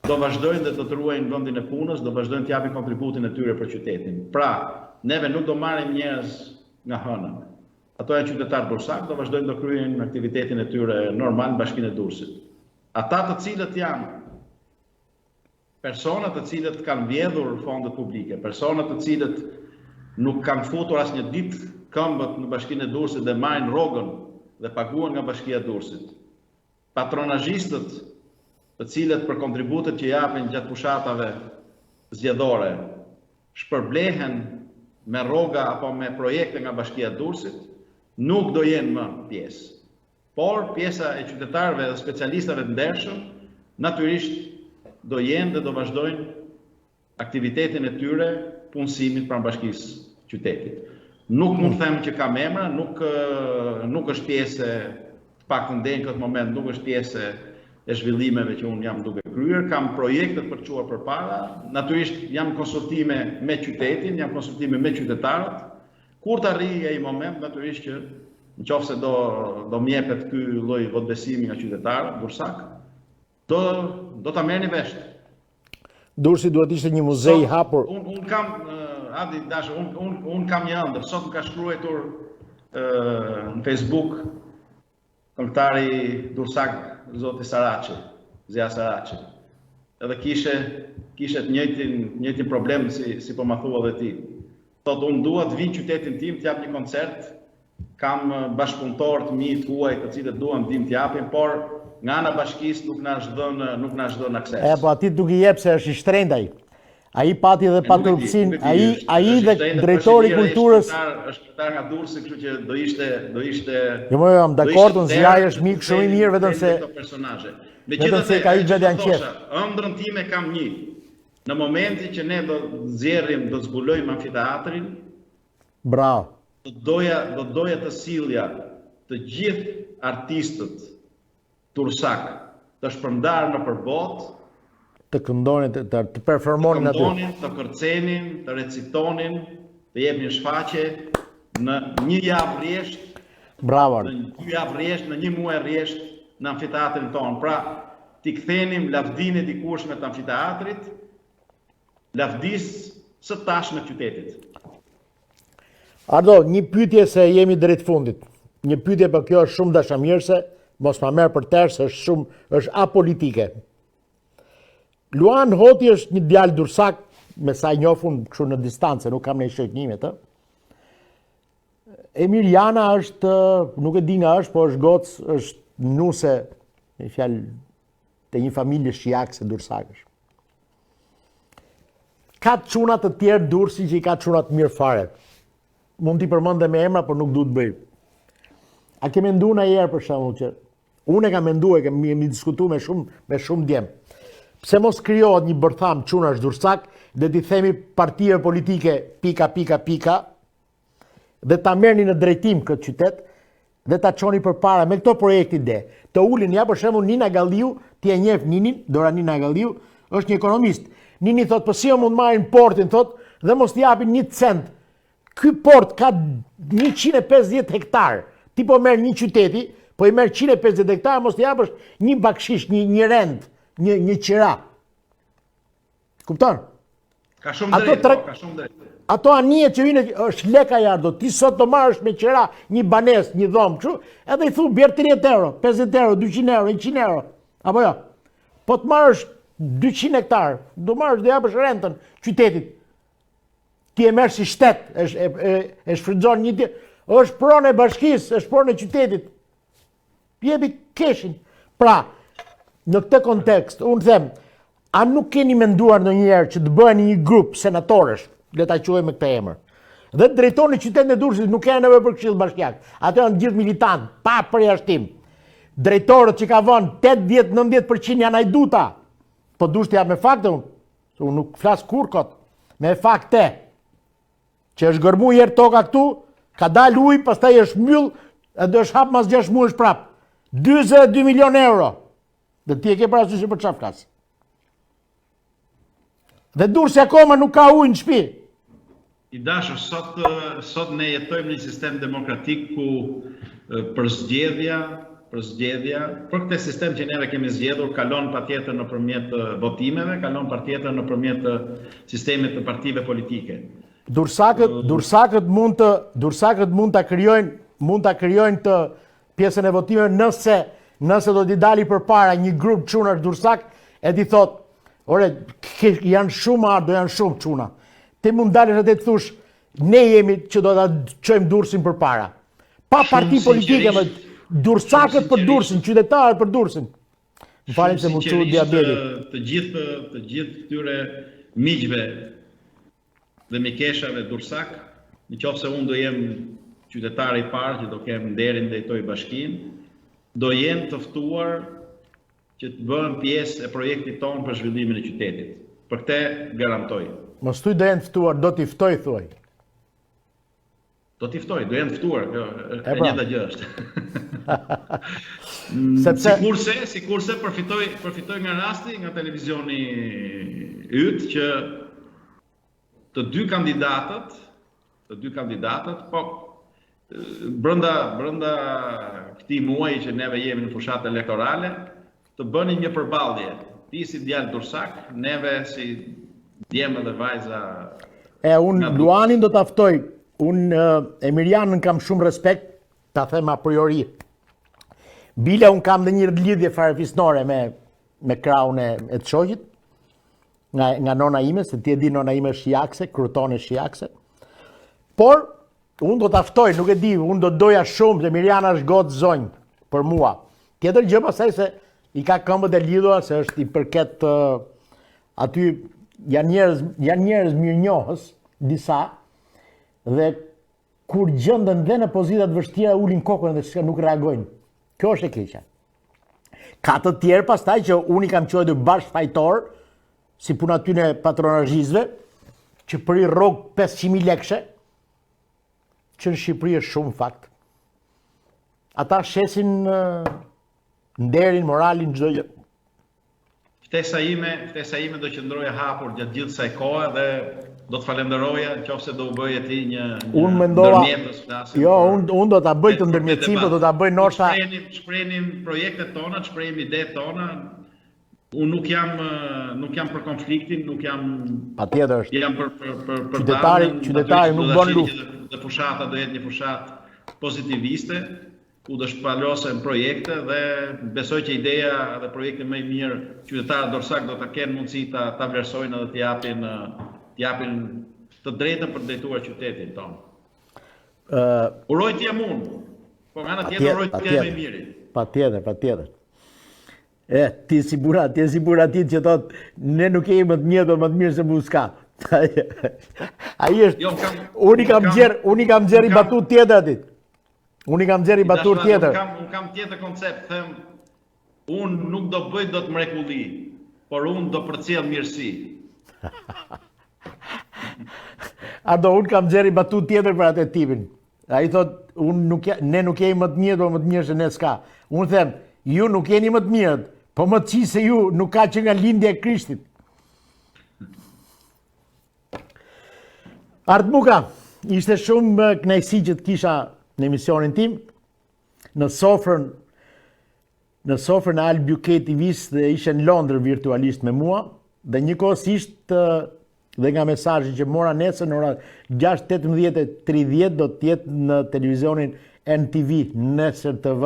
do vazhdojnë dhe të ruajnë vendin e punës, do vazhdojnë të japin kontributin e tyre për qytetin. Pra, neve nuk do marrim njerëz nga hëna. Ato janë qytetarë durrësak, do vazhdojnë të kryejnë aktivitetin e tyre normal në Bashkinë e Durrësit. Ata të cilët janë personat të cilët kanë vjedhur fondet publike, personat të cilët nuk kanë futur asnjë ditë këmbët në Bashkinë e Durrësit dhe marrin rrogën dhe paguhen nga Bashkia e Durrësit. Patronazhistët, të cilët për kontributet që japin gjatë fushatave zgjedhore shpërblehen me rroga apo me projekte nga Bashkia e Durrësit, nuk do jenë më pjesë. Por pjesa e qytetarëve dhe specialistëve të ndershëm natyrisht do jenë dhe do vazhdojnë aktivitetin e tyre punësimit pranë bashkisë qytetit. Nuk mund të them që kam emra, nuk është pjesë, të paktën deri në këtë moment nuk është pjesë e zhvillimeve që unë jam duke kryer, kam projekte për çuar përpara, natyrisht jam konsultime me qytetin, jam konsultime me qytetarët. Kur të arrijë ai moment, natyrisht që nëse do m'jepet ky lloj votbesimi nga qytetarët, Durrësak, do ta merrni vesh. Durrësi duhet ishte një muzej i hapur. Un kam Adi Dash, un kam një ëndër, sot më ka shkruar në Facebook këngëtari Durrësak, zoti Saraçi, Zia Saraçi. Edhe kishte të njëjtin problem si po ma thua edhe ti. Thotë unë dua të vi qytetin tim të jap një koncert, kam bashkëpunëtor të mi tuaj të cilët duan ndihmë të japin, por nga ana bashkisë nuk na është dhënë akses. Po aty duke i jep se është i shtrenjtë ai. Ai pati edhe paturpsinë, ai dhe drejtori i kulturës është shqiptar nga Durrësi, kështu që do ishte. Jo, jam dakord, unë Zjaj është mik shumë i mirë, vetëm se personazhe. Vetëm se ka i vetë janë qef. Ëndrrën time kam një. Në momentin që ne do nxjerrim, do zbulojmë amfiteatrin, bravo. Do doja të sillja të gjithë artistët Durrësak të shpërndarë nëpër botë, të këndonin, të performonin aty. Të këndonin, të kërcenin, të recitonin, të jepnin shfaqje në një javë rresht. Bravo. Në një javë rresht, në një muaj rresht në amfiteatrin tonë. Pra, t'i kthenim lavdinë e dikurshme të amfiteatrit, lavdisë së tashme të qytetit. Ardo, një pyetje se jemi drejt fundit. Një pyetje, për kjo është shumë dashamirëse, mos ma merr për tërë se është apolitike. Luan Hoti është një djalë Durrësak, me sa i njohun kështu në distancë, nuk kam ne shoqënime të. Emiliana është, nuk e di nga është, po është gocë, është nuse, me fjalë, të një familje shiakse Durrësakësh. Ka çuna të tjerë Durrësi që i ka çuna të mirë fare. Mund t'i përmendem me emra, por nuk du të bëj. A ke menduar ndonjëherë për shembull që unë e kam menduar, kemi diskutuar me shumë djem. Pse mos krijohet një bërtham çunash Durrësak dhe t'i themi partive politike pika dhe ta merrni në drejtim këtë qytet dhe ta çoni përpara me këto projekte ide. Të ulin ja për shembull Nina Galliu, ti e njeh Ninin, Dora Nina Galliu, është një ekonomist. Nini thot, po si mund marrin portin, thot, dhe mos t'i japin 1 cent. Ky port ka 150 hektar. Ti po merr një qyteti, po i merr 150 hektar, mos t'i japësh një bakshish, një rend, një qira. Kupton? Ka shumë drejt, ka shumë drejt. Ato anije që vinë është leka jardo, ti sot të marrësh me qira një banes, një dhomë, kështu, edhe i thu bjerë 30 euro, 50 euro, 200 euro, 100 euro. Apo jo? Po të marrësh 200 hektar, do marrësh dhe japësh rentën qytetit. Ti e merr si shtet, e shfrytëzon një ditë, është pronë e bashkisë, është pronë e qytetit. Jepi keshin. Pra, në këtë kontekst, unë them, a nuk keni menduar ndonjëherë që të bëheni një grup senatorësh, le ta quajmë me këtë emër. Dhe drejtoni qytetin e Durrësit nuk kanë nevojë për këshill bashkiak. Ato janë gjithë militantë, pa përjashtim. Drejtorët që ka vënë 80-90% janë ajduta. Po duhet të jap me fakte unë. Unë nuk flas kurkot, me fakte. Që është gërmu herë toka këtu, ka dalë ujë, pastaj është mbyll, edhe është hap mas 6 muajsh prap. 42 milion euro. Dhe ti e ke parasysh për çfarë flas. Dhe Durrësi akoma nuk ka ujë në shtëpi. I dashur, sot ne jetojmë në një sistem demokratik ku për zgjedhja, për këtë sistem që neve kemi zgjedhur, kalon patjetër nëpërmjet votimeve, kalon patjetër nëpërmjet sistemit të partive politike. Durrësakët mund ta krijojnë të pjesën e votimeve nëse do t'i dali përpara një grup çunash Durrësak e ti thot, ore, janë shumë ardë, janë shumë çuna. Ti mund dalësh atë të thush, ne jemi që do ta çojmë Durrësin përpara. Pa parti politike, më Durrësakët për Durrësin, qytetarët për Durrësin. Më falni se më çu diabeti. Të gjithë këtyre miqve dhe mikeshave Durrësak, nëse unë do jem qytetari i parë që do kem nderin drejtoj bashkinë, do jenë të ftuar që të bëhen pjesë e projektit tonë për zhvillimin e qytetit. Për këtë garantoj. Mos thuj do jenë ftuar, do t'i ftoj thuaj. Do t'i ftoj, do jenë ftuar, kjo e pra. njëjta gjë është. Sikurse përfitoj nga rasti nga televizioni yt që të dy kandidatët, po brenda këtij muaji që neve jemi në fushatë elektorale, të bënin një përballje. Ti si djalë Dursak, neve si djemë dhe vajza. Unë Luanin do ta ftoj. Unë Emirianën kam shumë respekt, ta them a priori. Bile unë kam dhe një lidhje farefisnore me krahun e të shoqit, nga nona ime, se ti e di nona ime shiakse, krutone shiakse. Por, unë do ta ftoj, nuk e di, unë do doja shumë, se Emiriana është gotë zonjë për mua. Tjetër gjë pastaj se i ka këmbët e lidhura, se është i përket aty janë njerëz mirënjohës, disa, dhe kur gjendën dhe në pozita të vështira ulin kokën dhe nuk reagojnë. Kjo është e keqja. Ka të tjerë pastaj që unë i kam quajtur bashkëfajtor, si puna tyne patronazhistëve, që për i rrogë 500.000 lekëshe, që në Shqipëri është shumë fakt. Ata shesin nderin, moralin, çdo gjë. Ftesa ime do qëndroje hapur gjatë gjithë kësaj kohe dhe do të falenderoja nëse do u bëje ti një ndërmjetës flasim. Jo, unë do ta bëj të ndërmjetësim, do ta bëj ndoshta. Shprenim projektet tona, shprehim idetë tona. Unë nuk jam për konfliktin, nuk jam. Patjetër. Jam për qytetari nuk bën luftë. Dhe fushata do jetë një fushatë pozitiviste, ku do shpalosen projekte dhe besoj që ideja dhe projekti më i mirë qytetarët Dorsak do ta kenë mundësi ta vlerësojnë dhe të japin të drejtën për të drejtuar qytetin tonë. Uroj t'jam unë, po nga ana tjetër uroj t'jam më i miri. Patjetër. Ti si buratit që thot ne nuk jemi më të mirë, më të mirë se muska. Ai është. Unë kam gjerë i batut tjetër atit. Unë kam tjetër koncept, them, unë nuk do bëj dot mrekulli, por unë do përcjell mirësi. Unë kam gjerë i batut tjetër për atë tipin. Ai thot, ne nuk jemi më të mirë, po më të mirë se ne s'ka. Unë them, ju nuk jeni më të mirët, po më të qi se ju nuk ka që nga lindja e Krishtit. Ardmuka, ishte shumë kënaqësi që të kisha në emisionin tim, në sofrën e Albi UK TV-s dhe ishe në Londër virtualisht me mua, dhe njëkohësisht dhe nga mesazhi që mora nesër në ora 6:18:30 do të jetë në televizionin NTV Nesër TV,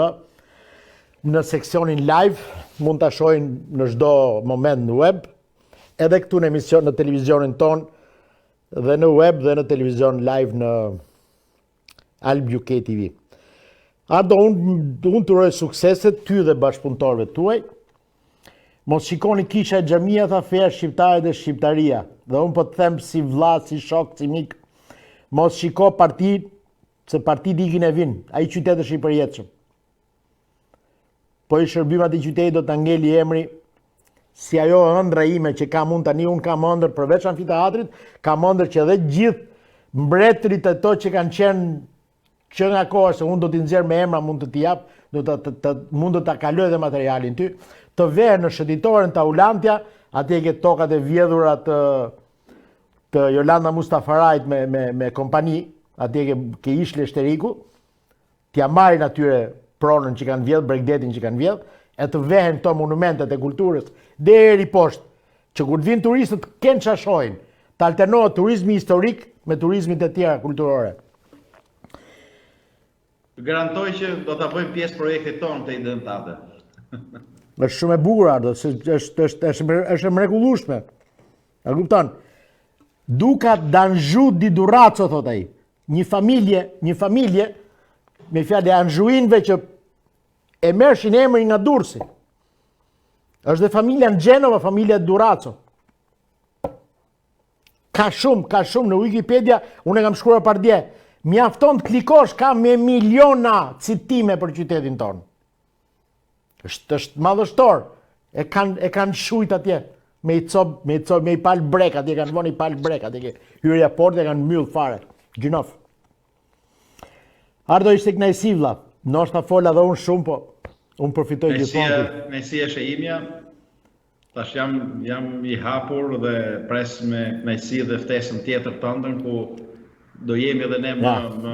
në seksionin live, mund ta shohin në çdo moment në web, edhe këtu në emision në televizionin ton, dhe në web dhe në televizion live në Albi UK TV. Unë të uroj sukseset ty dhe bashkëpunëtorëve tuaj. Mos shikoni kisha e xhamia, tha feja shqiptare dhe shqiptaria. Dhe unë po të them si vlla, si shok, si mik, mos shiko parti, se partit ikin e vinë, ai qytet është i përjetshëm. Po i shërbim atij qyteti do ta ngeli emri si ajo ëndra ime që kam unë tani, unë kam ëndër përveç amfiteatrit, kam ëndër që edhe gjithë mbretërit e to që kanë qenë që nga kohë, se unë do t'i nxjerr me emra, mund të t'i jap, mund të ta kaloj dhe materialin ty, të vejë në shëtitoren të Aulantja, atje ke tokat e vjedhura të Jolanda Mustafarajt me kompani, atje ke Ishle Shteriku, t'ja marrin atyre pronën që kanë vjedh, bregdetin që kanë vjedh, e të vehen këto monumentet e kulturës deri poshtë, që kur të vinë turistët kenë çfarë shohin, të alternohet turizmi historik me turizmin e tjera kulturore. Garantoj që do ta bëjmë pjesë projektit tonë të identitate. Është shumë e bukur, është mrekullueshme. A kupton? Duka d'Anjou di Durazzo, thot ai. Një familje me fjalë e anxhuinëve që e merrshin emrin nga Durrësi. Është dhe familja në Genova, familja Durazzo. Ka shumë në Wikipedia, unë e kam shkruar pardje. Mjafton të klikosh, ka me miliona citime për qytetin tonë. Është madhështor. E kanë shujt atje. Me i palë brek atje, kanë vënë i palë brek atje. Hyrja porte e kanë mbyll fare. Gjinof. Ardo ishte kënaqësi vlla. Ndoshta fola edhe unë shumë, po unë përfitoj gjithmonë. Kënaqësia është e imja. Tash jam i hapur dhe pres me kënaqësi dhe ftesën tjetër tëndën ku do jemi edhe ne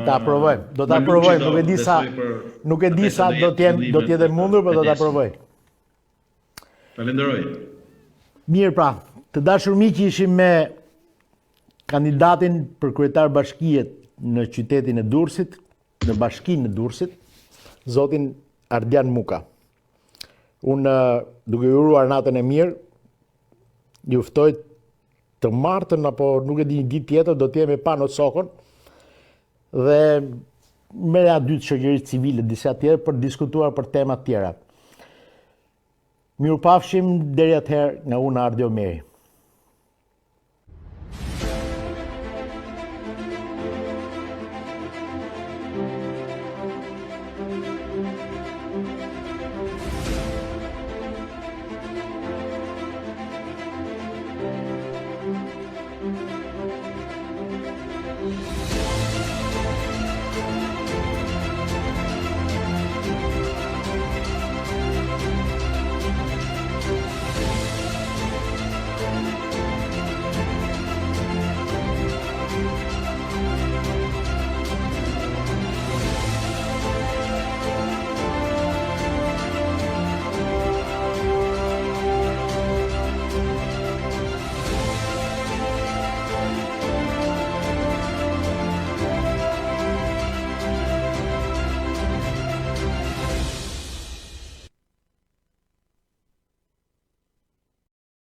ta provojmë. Do ta provojmë, nuk e di sa do të jetë mundur, por do ta provoj. Falenderoj. Mirë pra, të dashur miq, ishim me kandidatin për kryetar bashkie në qytetin e Durrësit, në bashkinë e Durrësit, zotin Ardian Muka. Unë duke ju uruar natën e mirë, ju ftoj të martën apo nuk e di një ditë tjetër do të jemi pa në Sokon dhe merja dytë shoqërisë civile disa tjerë për diskutuar për tema të tjera. Mirupafshim deri atëherë nga unë Ardi Omeri. Thank you.